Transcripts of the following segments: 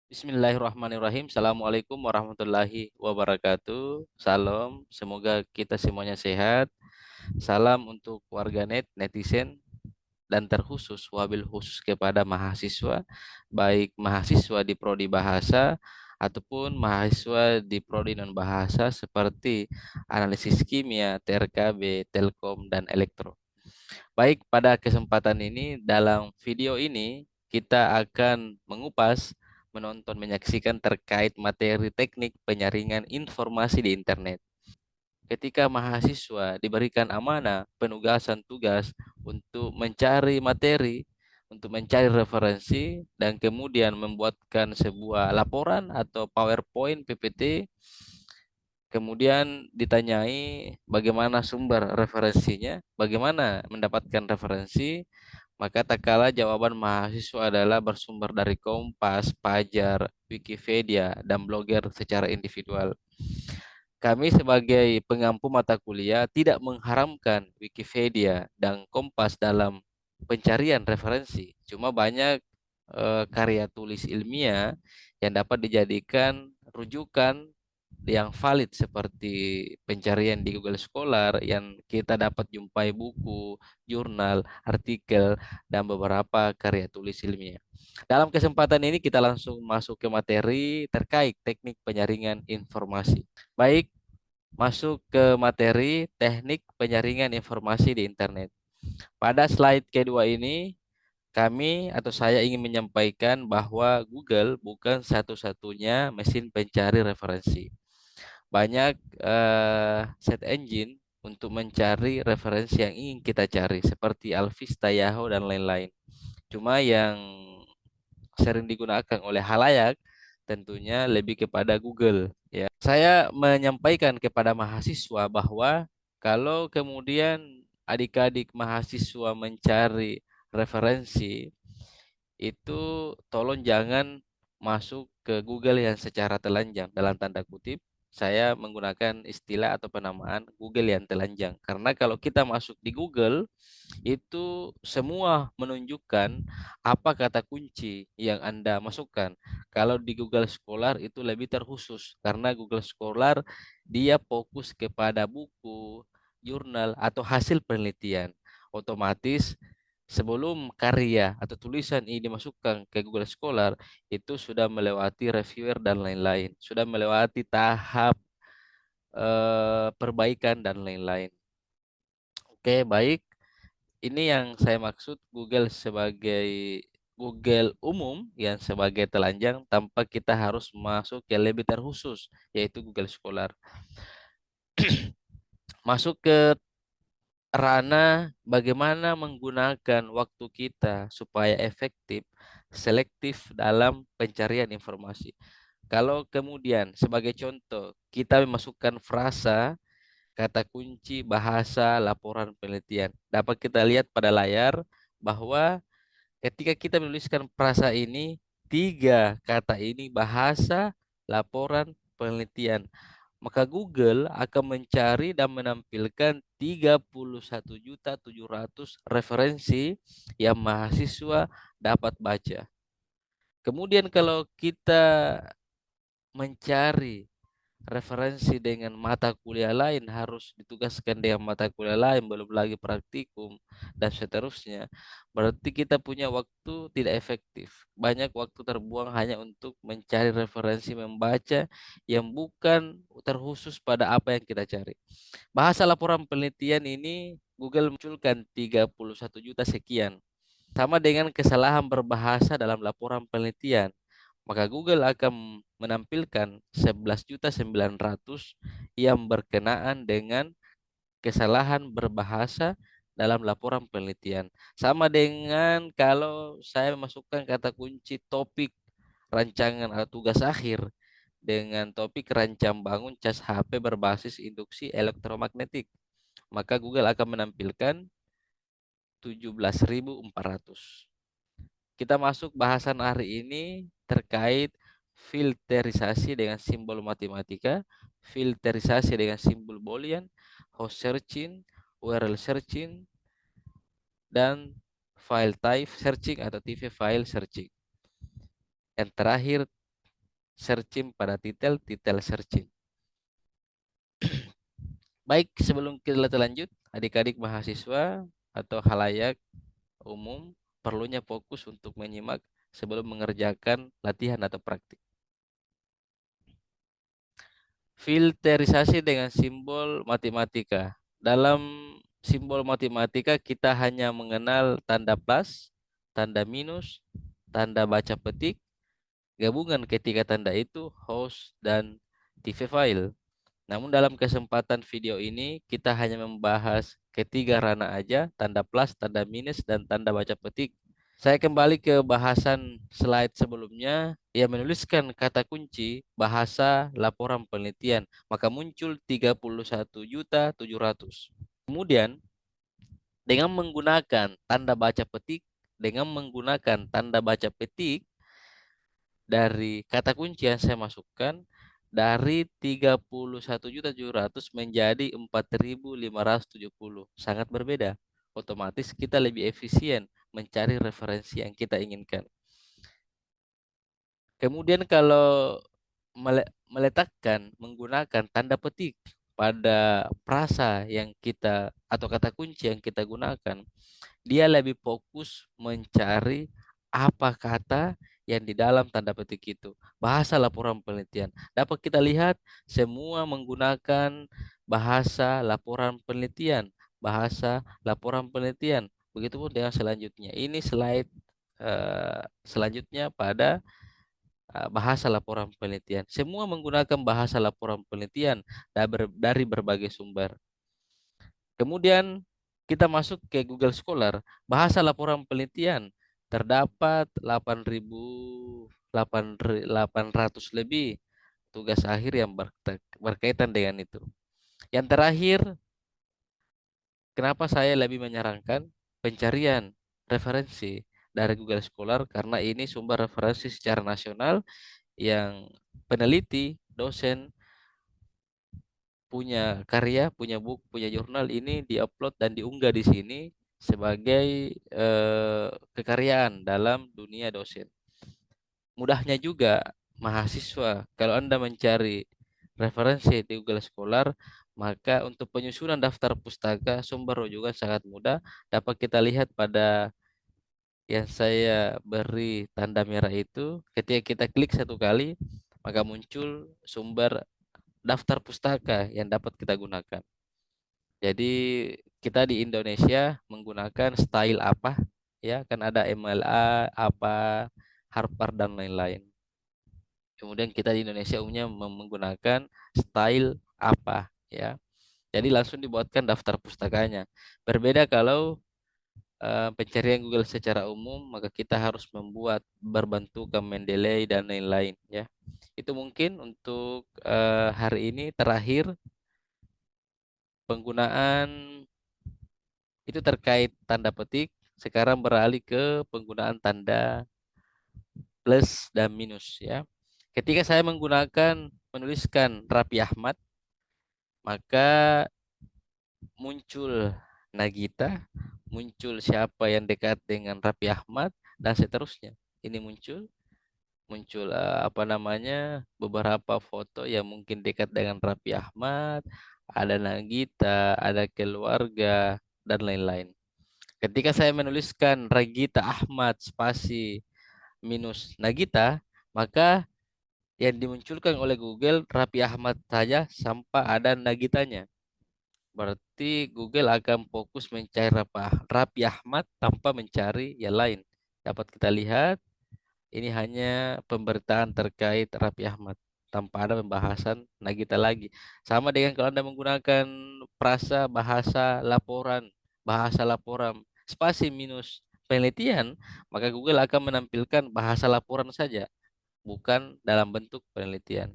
Bismillahirrahmanirrahim. Assalamualaikum warahmatullahi wabarakatuh. Salam, semoga kita semuanya sehat. Salam untuk warganet, netizen, dan terkhusus wabil khusus kepada mahasiswa, baik mahasiswa di prodi bahasa ataupun mahasiswa di prodi non bahasa seperti analisis kimia, TRKB, Telkom, dan elektro. Baik, pada kesempatan ini, dalam video ini, kita akan mengupas, menonton, menyaksikan terkait materi teknik penyaringan informasi di internet. Ketika mahasiswa diberikan amanah penugasan tugas untuk mencari materi, untuk mencari referensi, dan kemudian membuatkan sebuah laporan atau PowerPoint PPT. Kemudian ditanyai bagaimana sumber referensinya, bagaimana mendapatkan referensi, maka tak kala jawaban mahasiswa adalah bersumber dari Kompas, Pajar, Wikipedia, dan blogger secara individual. Kami sebagai pengampu mata kuliah tidak mengharamkan Wikipedia dan Kompas dalam pencarian referensi. Cuma banyak karya tulis ilmiah yang dapat dijadikan rujukan yang valid seperti pencarian di Google Scholar yang kita dapat jumpai buku, jurnal, artikel, dan beberapa karya tulis ilmiah. Dalam kesempatan ini kita langsung masuk ke materi terkait teknik penyaringan informasi. Baik, masuk ke materi teknik penyaringan informasi di internet. Pada slide kedua ini, kami atau saya ingin menyampaikan bahwa Google bukan satu-satunya mesin pencari referensi. Banyak search engine untuk mencari referensi yang ingin kita cari, seperti Alvista, Yahoo, dan lain-lain. Cuma yang sering digunakan oleh halayak tentunya lebih kepada Google. Ya, saya menyampaikan kepada mahasiswa bahwa kalau kemudian adik-adik mahasiswa mencari referensi, itu tolong jangan masuk ke Google yang secara telanjang. Dalam tanda kutip, saya menggunakan istilah atau penamaan Google yang telanjang. Karena kalau kita masuk di Google, itu semua menunjukkan apa kata kunci yang Anda masukkan. Kalau di Google Scholar itu lebih terkhusus karena Google Scholar dia fokus kepada buku, jurnal atau hasil penelitian. Otomatis sebelum karya atau tulisan ini dimasukkan ke Google Scholar itu sudah melewati reviewer dan lain-lain, sudah melewati tahap perbaikan dan lain-lain. Oke, baik. Ini yang saya maksud Google sebagai Google umum yang sebagai telanjang tanpa kita harus masuk yang lebih terkhusus yaitu Google Scholar. Masuk ke ranah bagaimana menggunakan waktu kita supaya efektif, selektif dalam pencarian informasi. Kalau kemudian sebagai contoh kita memasukkan frasa, kata kunci, bahasa, laporan penelitian. Dapat kita lihat pada layar bahwa ketika kita menuliskan frasa ini, tiga kata ini bahasa, laporan, penelitian. Maka Google akan mencari dan menampilkan 31.700.000 referensi yang mahasiswa dapat baca. Kemudian kalau kita mencari referensi dengan mata kuliah lain, harus ditugaskan dengan mata kuliah lain, belum lagi praktikum dan seterusnya. Berarti kita punya waktu tidak efektif. Banyak waktu terbuang hanya untuk mencari referensi membaca yang bukan terkhusus pada apa yang kita cari. Bahasa laporan penelitian ini Google munculkan 31 juta sekian. Sama dengan kesalahan berbahasa dalam laporan penelitian, maka Google akan menampilkan 11.900.000 yang berkenaan dengan kesalahan berbahasa dalam laporan penelitian. Sama dengan kalau saya memasukkan kata kunci topik rancangan atau tugas akhir dengan topik rancang bangun cas HP berbasis induksi elektromagnetik, maka Google akan menampilkan 17.400. Kita masuk bahasan hari ini terkait filterisasi dengan simbol matematika, filterisasi dengan simbol boolean, host searching, URL searching, dan file type searching atau TV file searching. Yang terakhir searching pada titel searching. Baik, sebelum kita lanjut, adik-adik mahasiswa atau halayak umum perlunya fokus untuk menyimak sebelum mengerjakan latihan atau praktik. Filterisasi dengan simbol matematika. Dalam simbol matematika kita hanya mengenal tanda plus, tanda minus, tanda baca petik, gabungan ketiga tanda itu host dan TV file. Namun dalam kesempatan video ini kita hanya membahas ketiga ranah aja, tanda plus, tanda minus, dan tanda baca petik. Saya kembali ke bahasan slide sebelumnya. Ia menuliskan kata kunci bahasa laporan penelitian, maka muncul 31.700.000. Kemudian dengan menggunakan tanda baca petik, dari kata kunci yang saya masukkan, dari 31.700.000 menjadi 4.570. Sangat berbeda. Otomatis kita lebih efisien mencari referensi yang kita inginkan. Kemudian kalau meletakkan menggunakan tanda petik pada frasa yang kita atau kata kunci yang kita gunakan, dia lebih fokus mencari apa kata yang di dalam tanda petik itu. Bahasa laporan penelitian. Dapat kita lihat semua menggunakan bahasa laporan penelitian. Bahasa laporan penelitian. Begitupun dengan selanjutnya. Ini slide selanjutnya pada bahasa laporan penelitian. Semua menggunakan bahasa laporan penelitian dari berbagai sumber. Kemudian kita masuk ke Google Scholar, bahasa laporan penelitian terdapat 8.800 lebih tugas akhir yang berkaitan dengan itu. Yang terakhir, kenapa saya lebih menyarankan pencarian referensi dari Google Scholar, karena ini sumber referensi secara nasional yang peneliti, dosen punya karya, punya buku, punya jurnal ini diupload dan diunggah di sini sebagai kekaryaan dalam dunia dosen. Mudahnya juga mahasiswa kalau Anda mencari referensi di Google Scholar, maka untuk penyusunan daftar pustaka sumber rujukan sangat mudah. Dapat kita lihat pada yang saya beri tanda merah itu, ketika kita klik satu kali, maka muncul sumber daftar pustaka yang dapat kita gunakan. Jadi kita di Indonesia menggunakan style apa, ya kan ada MLA, apa, Harvard dan lain-lain. Kemudian kita di Indonesia umumnya menggunakan style apa, ya. Jadi langsung dibuatkan daftar pustakanya. Berbeda kalau pencarian Google secara umum, maka kita harus membuat berbentukan Mendeley dan lain-lain, ya. Itu mungkin untuk hari ini. Terakhir, penggunaan itu terkait tanda petik. Sekarang beralih ke penggunaan tanda plus dan minus, ya. Ketika saya menuliskan Raffi Ahmad, maka muncul Nagita, muncul siapa yang dekat dengan Raffi Ahmad, dan seterusnya. Ini muncul apa namanya, beberapa foto yang mungkin dekat dengan Raffi Ahmad, ada Nagita, ada keluarga, dan lain-lain. Ketika saya menuliskan Ragita Ahmad spasi minus Nagita, maka yang dimunculkan oleh Google Raffi Ahmad saja sampai ada Nagitanya. Berarti Google akan fokus mencari Raffi Ahmad tanpa mencari yang lain. Dapat kita lihat, ini hanya pemberitaan terkait Raffi Ahmad tanpa ada pembahasan Nagita lagi. Sama dengan kalau Anda menggunakan bahasa laporan spasi minus penelitian, maka Google akan menampilkan bahasa laporan saja, bukan dalam bentuk penelitian.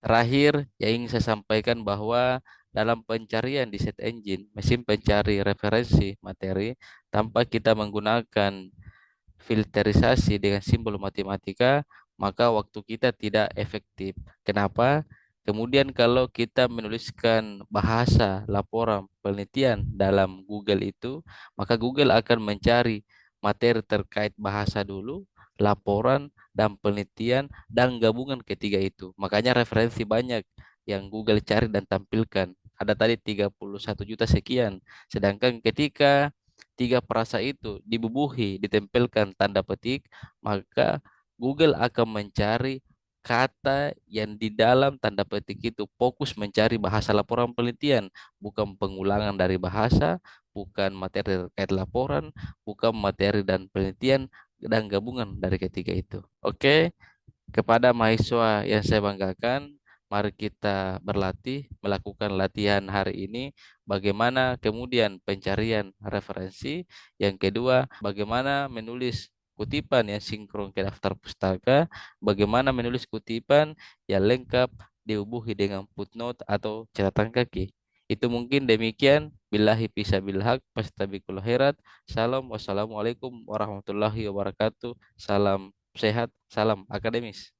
Terakhir, yang ingin saya sampaikan bahwa dalam pencarian di search engine, mesin pencari referensi materi, tanpa kita menggunakan filterisasi dengan simbol matematika, maka waktu kita tidak efektif. Kenapa? Kemudian kalau kita menuliskan bahasa laporan penelitian dalam Google itu, maka Google akan mencari materi terkait bahasa dulu, laporan, dan penelitian, dan gabungan ketiga itu. Makanya referensi banyak yang Google cari dan tampilkan. Ada tadi 31 juta sekian. Sedangkan ketika tiga frasa itu dibubuhi, ditempelkan tanda petik, maka Google akan mencari kata yang di dalam tanda petik itu fokus mencari bahasa laporan penelitian, bukan pengulangan dari bahasa, bukan materi terkait laporan, bukan materi dan penelitian, dan gabungan dari ketiga itu. Oke, kepada mahasiswa yang saya banggakan, mari kita berlatih, melakukan latihan hari ini. Bagaimana kemudian pencarian referensi. Yang kedua, bagaimana menulis kutipan yang sinkron ke daftar pustaka. Bagaimana menulis kutipan yang lengkap dihubungi dengan footnote atau catatan kaki. Itu mungkin demikian. Billahi fisabilil haq, fastabiqul khairat. Salam, wassalamualaikum warahmatullahi wabarakatuh. Salam sehat, salam akademis.